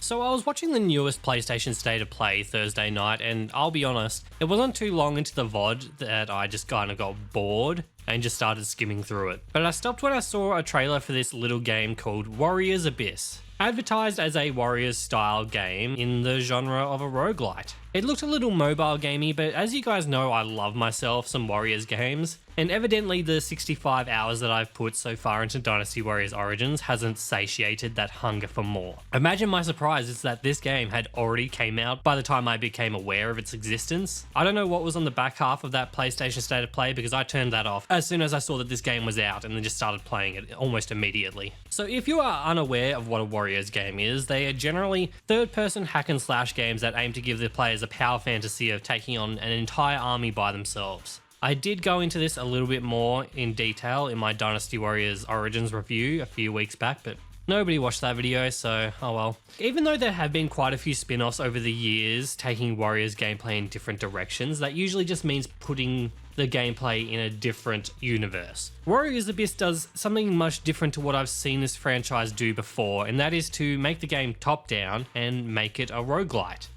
So I was watching the newest PlayStation State of Play Thursday night, and I'll be honest, it wasn't too long into the VOD that I just kind of got bored and just started skimming through it. But I stopped when I saw a trailer for this little game called Warriors Abyss, advertised as a Warriors style game in the genre of a roguelite. It looked a little mobile gamey, but as you guys know, I love myself some Warriors games, and evidently the 65 hours that I've put so far into Dynasty Warriors Origins hasn't satiated that hunger for more. Imagine my surprise is that this game had already came out by the time I became aware of its existence. I don't know what was on the back half of that PlayStation State of Play because I turned that off as soon as I saw that this game was out and then just started playing it almost immediately. So if you are unaware of what a Warriors game is, they are generally third-person hack and slash games that aim to give the players a power fantasy of taking on an entire army by themselves. I did go into this a little bit more in detail in my Dynasty Warriors Origins review a few weeks back, but nobody watched that video, so oh well. Even though there have been quite a few spin-offs over the years taking Warriors gameplay in different directions, that usually just means putting the gameplay in a different universe. Warriors Abyss does something much different to what I've seen this franchise do before, and that is to make the game top-down and make it a roguelite.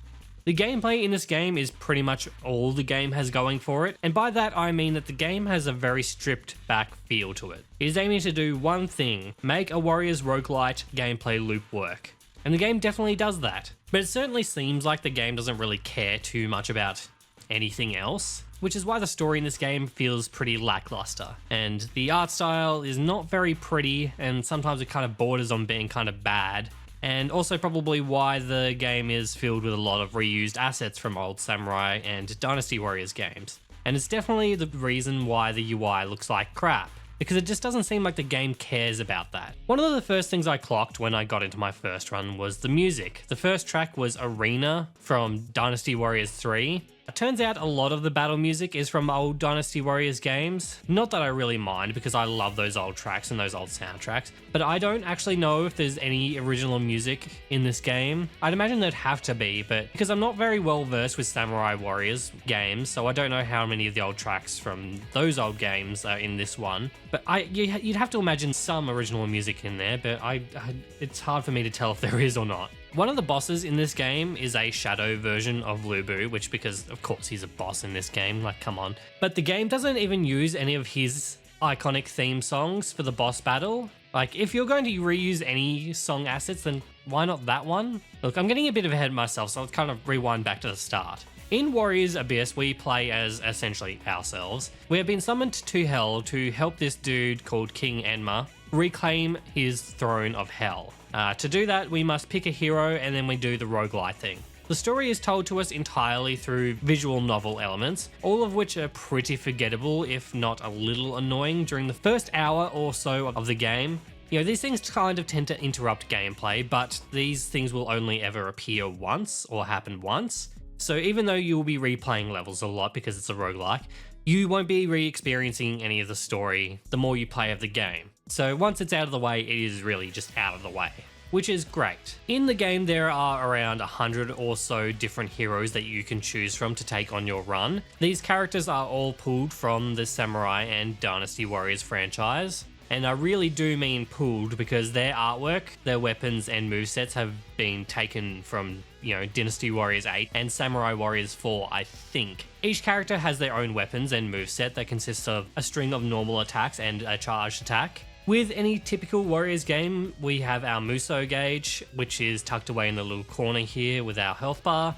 The gameplay in this game is pretty much all the game has going for it, and by that I mean that the game has a very stripped back feel to it. It is aiming to do one thing: make a Warriors roguelite gameplay loop work. And the game definitely does that. But it certainly seems like the game doesn't really care too much about anything else, which is why the story in this game feels pretty lackluster. And the art style is not very pretty, and sometimes it kind of borders on being kind of bad. And also probably why the game is filled with a lot of reused assets from old Samurai and Dynasty Warriors games. And it's definitely the reason why the UI looks like crap, because it just doesn't seem like the game cares about that. One of the first things I clocked when I got into my first run was the music. The first track was Arena from Dynasty Warriors 3. It turns out a lot of the battle music is from old Dynasty Warriors games. Not that I really mind, because I love those old tracks and those old soundtracks, but I don't actually know if there's any original music in this game. I'd imagine there'd have to be, but because I'm not very well versed with Samurai Warriors games, so I don't know how many of the old tracks from those old games are in this one. But you'd have to imagine some original music in there, but it's hard for me to tell if there is or not. One of the bosses in this game is a shadow version of Lubu, which because of course he's a boss in this game, like come on. But the game doesn't even use any of his iconic theme songs for the boss battle. Like if you're going to reuse any song assets, then why not that one? Look, I'm getting a bit ahead of myself, so let's kind of rewind back to the start. In Warriors Abyss, we play as essentially ourselves. We have been summoned to Hell to help this dude called King Enma reclaim his throne of Hell. To do that, we must pick a hero and then we do the roguelite thing. The story is told to us entirely through visual novel elements, all of which are pretty forgettable, if not a little annoying, during the first hour or so of the game. You know, these things kind of tend to interrupt gameplay, but these things will only ever appear once or happen once. So even though you'll be replaying levels a lot because it's a roguelike, you won't be re-experiencing any of the story the more you play of the game. So once it's out of the way, it is really just out of the way, which is great. In the game, there are around 100 or so different heroes that you can choose from to take on your run. These characters are all pulled from the Samurai and Dynasty Warriors franchise. And I really do mean pulled because their artwork, their weapons and movesets have been taken from, Dynasty Warriors 8 and Samurai Warriors 4, I think. Each character has their own weapons and moveset that consists of a string of normal attacks and a charged attack. With any typical Warriors game, we have our Muso gauge, which is tucked away in the little corner here with our health bar,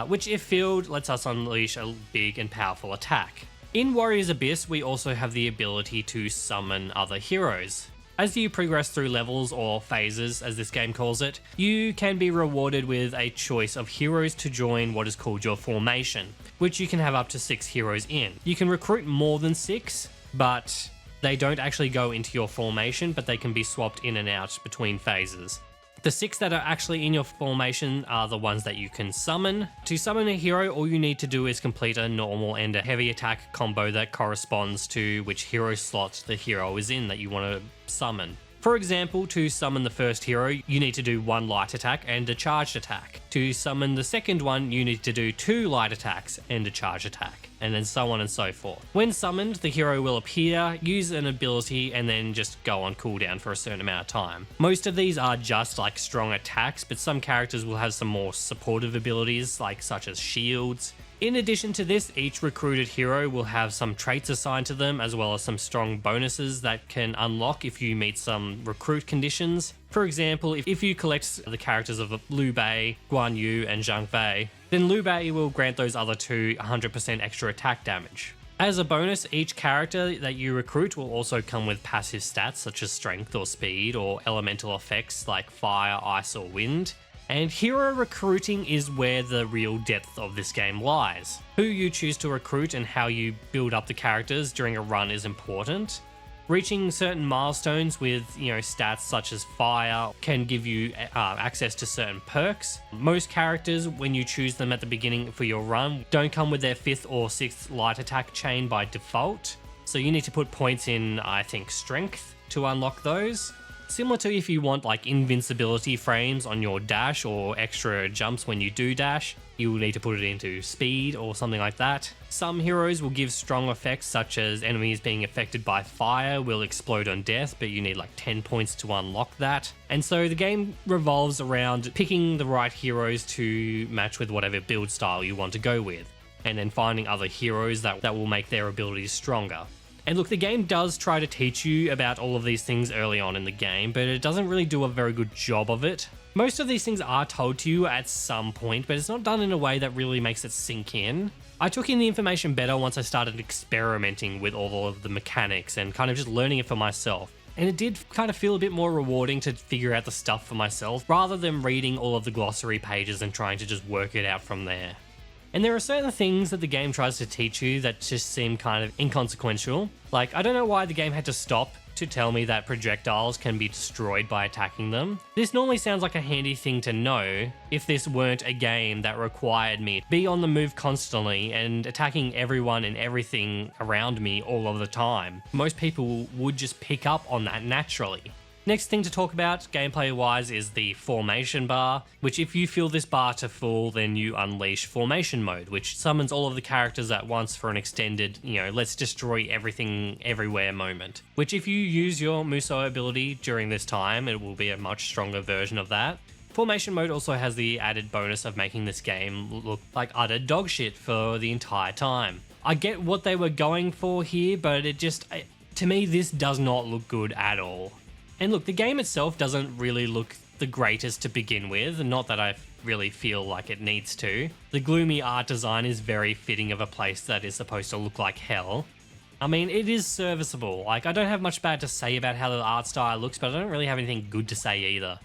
which if filled, lets us unleash a big and powerful attack. In Warriors Abyss, we also have the ability to summon other heroes. As you progress through levels or phases, as this game calls it, you can be rewarded with a choice of heroes to join what is called your formation, which you can have up to 6 heroes in. You can recruit more than 6, but they don't actually go into your formation, but they can be swapped in and out between phases. The 6 that are actually in your formation are the ones that you can summon. To summon a hero, all you need to do is complete a normal and a heavy attack combo that corresponds to which hero slot the hero is in that you want to summon. For example, to summon the first hero, you need to do 1 light attack and a charged attack. To summon the second one, you need to do 2 light attacks and a charged attack, and then so on and so forth. When summoned, the hero will appear, use an ability, and then just go on cooldown for a certain amount of time. Most of these are just like strong attacks, but some characters will have some more supportive abilities, like such as shields. In addition to this, each recruited hero will have some traits assigned to them, as well as some strong bonuses that can unlock if you meet some recruit conditions. For example, if you collect the characters of Liu Bei, Guan Yu, and Zhang Fei, then Liu Bei will grant those other two 100% extra attack damage. As a bonus, each character that you recruit will also come with passive stats such as strength or speed, or elemental effects like fire, ice, or wind. And hero recruiting is where the real depth of this game lies. Who you choose to recruit and how you build up the characters during a run is important. Reaching certain milestones with, stats such as fire can give you access to certain perks. Most characters, when you choose them at the beginning for your run, don't come with their 5th or 6th light attack chain by default. So you need to put points in, I think, strength to unlock those. Similar to if you want like invincibility frames on your dash or extra jumps when you do dash, you will need to put it into speed or something like that. Some heroes will give strong effects, such as enemies being affected by fire will explode on death, but you need like 10 points to unlock that. And so the game revolves around picking the right heroes to match with whatever build style you want to go with, and then finding other heroes that will make their abilities stronger. And look, the game does try to teach you about all of these things early on in the game, but it doesn't really do a very good job of it. Most of these things are told to you at some point, but it's not done in a way that really makes it sink in. I took in the information better once I started experimenting with all of the mechanics and kind of just learning it for myself. And it did kind of feel a bit more rewarding to figure out the stuff for myself, rather than reading all of the glossary pages and trying to just work it out from there. And there are certain things that the game tries to teach you that just seem kind of inconsequential. Like, I don't know why the game had to stop to tell me that projectiles can be destroyed by attacking them. This normally sounds like a handy thing to know if this weren't a game that required me to be on the move constantly and attacking everyone and everything around me all of the time. Most people would just pick up on that naturally. Next thing to talk about gameplay-wise is the formation bar, which if you fill this bar to full, then you unleash formation mode, which summons all of the characters at once for an extended, let's destroy everything everywhere moment. Which if you use your Musou ability during this time, it will be a much stronger version of that. Formation mode also has the added bonus of making this game look like utter dog shit for the entire time. I get what they were going for here, but to me, this does not look good at all. And look, the game itself doesn't really look the greatest to begin with, not that I really feel like it needs to. The gloomy art design is very fitting of a place that is supposed to look like hell. I mean, it is serviceable. Like, I don't have much bad to say about how the art style looks, but I don't really have anything good to say either.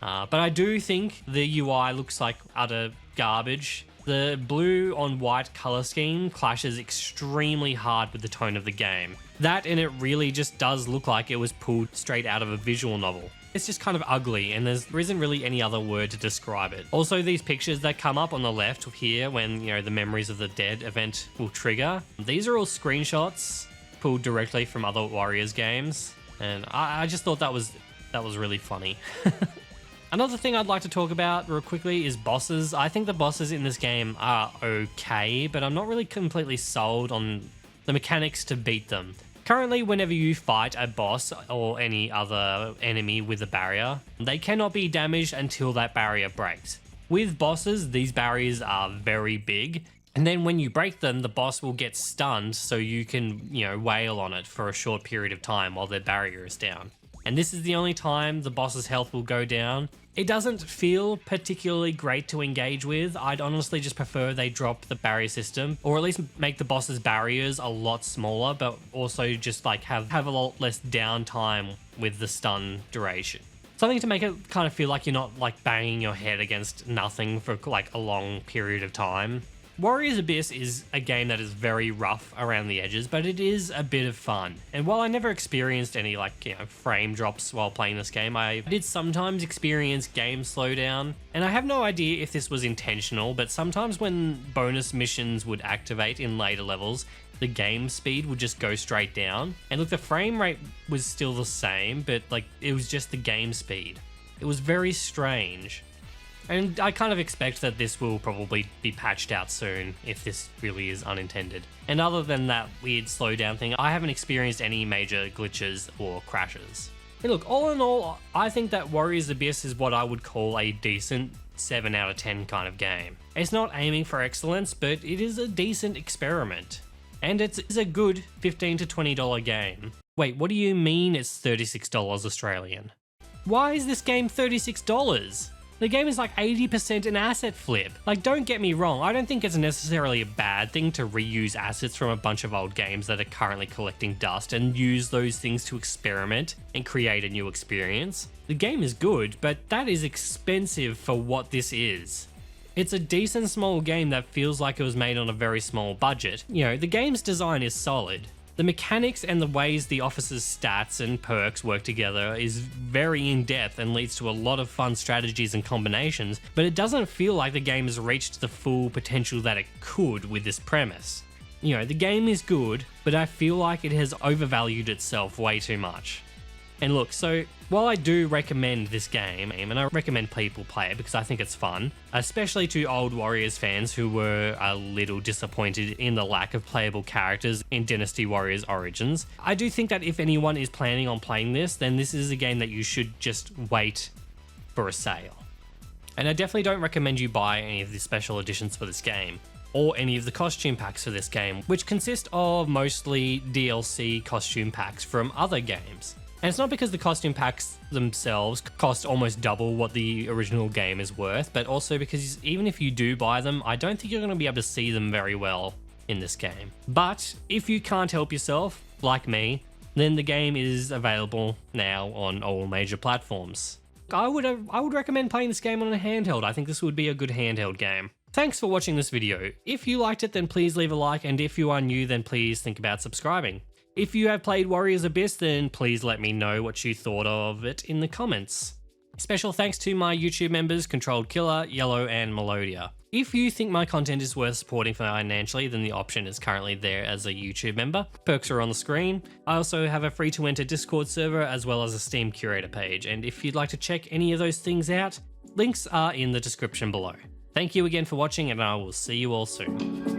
But I do think the UI looks like utter garbage. The blue on white color scheme clashes extremely hard with the tone of the game. That, and it really just does look like it was pulled straight out of a visual novel. It's just kind of ugly, and there isn't really any other word to describe it. Also, these pictures that come up on the left here when, the Memories of the Dead event will trigger, these are all screenshots pulled directly from other Warriors games, and I just thought that was really funny. Another thing I'd like to talk about real quickly is bosses. I think the bosses in this game are okay, but I'm not really completely sold on the mechanics to beat them. Currently, whenever you fight a boss or any other enemy with a barrier, they cannot be damaged until that barrier breaks. With bosses, these barriers are very big, and then when you break them, the boss will get stunned so you can, wail on it for a short period of time while their barrier is down. And this is the only time the boss's health will go down. It doesn't feel particularly great to engage with. I'd honestly just prefer they drop the barrier system, or at least make the boss's barriers a lot smaller, but also just like have a lot less downtime with the stun duration. Something to make it kind of feel like you're not like banging your head against nothing for like a long period of time. Warriors Abyss is a game that is very rough around the edges, but it is a bit of fun. And while I never experienced any frame drops while playing this game, I did sometimes experience game slowdown. And I have no idea if this was intentional, but sometimes when bonus missions would activate in later levels, the game speed would just go straight down. And look, the frame rate was still the same, but like it was just the game speed. It was very strange. And I kind of expect that this will probably be patched out soon if this really is unintended. And other than that weird slowdown thing, I haven't experienced any major glitches or crashes. Hey, look, all in all, I think that Warriors Abyss is what I would call a decent 7 out of 10 kind of game. It's not aiming for excellence, but it is a decent experiment. And it's a good $15 to $20 game. Wait, what do you mean it's $36 Australian? Why is this game $36? The game is like 80% an asset flip. Like, don't get me wrong, I don't think it's necessarily a bad thing to reuse assets from a bunch of old games that are currently collecting dust and use those things to experiment and create a new experience. The game is good, but that is expensive for what this is. It's a decent small game that feels like it was made on a very small budget. You know, the game's design is solid. The mechanics and the ways the officers' stats and perks work together is very in-depth and leads to a lot of fun strategies and combinations, but it doesn't feel like the game has reached the full potential that it could with this premise. You know, the game is good, but I feel like it has overvalued itself way too much. And look, so while I do recommend this game, and I recommend people play it because I think it's fun, especially to old Warriors fans who were a little disappointed in the lack of playable characters in Dynasty Warriors Origins, I do think that if anyone is planning on playing this, then this is a game that you should just wait for a sale. And I definitely don't recommend you buy any of the special editions for this game, or any of the costume packs for this game, which consist of mostly DLC costume packs from other games. And it's not because the costume packs themselves cost almost double what the original game is worth, but also because even if you do buy them, I don't think you're going to be able to see them very well in this game. But if you can't help yourself, like me, then the game is available now on all major platforms. I would recommend playing this game on a handheld. I think this would be a good handheld game. Thanks for watching this video. If you liked it, then please leave a like, and if you are new, then please think about subscribing. If you have played Warriors Abyss, then please let me know what you thought of it in the comments. Special thanks to my YouTube members Controlled Killer, Yellow, and Melodia. If you think my content is worth supporting financially, then the option is currently there as a YouTube member. Perks are on the screen. I also have a free to enter Discord server as well as a Steam curator page, and if you'd like to check any of those things out, links are in the description below. Thank you again for watching, and I will see you all soon.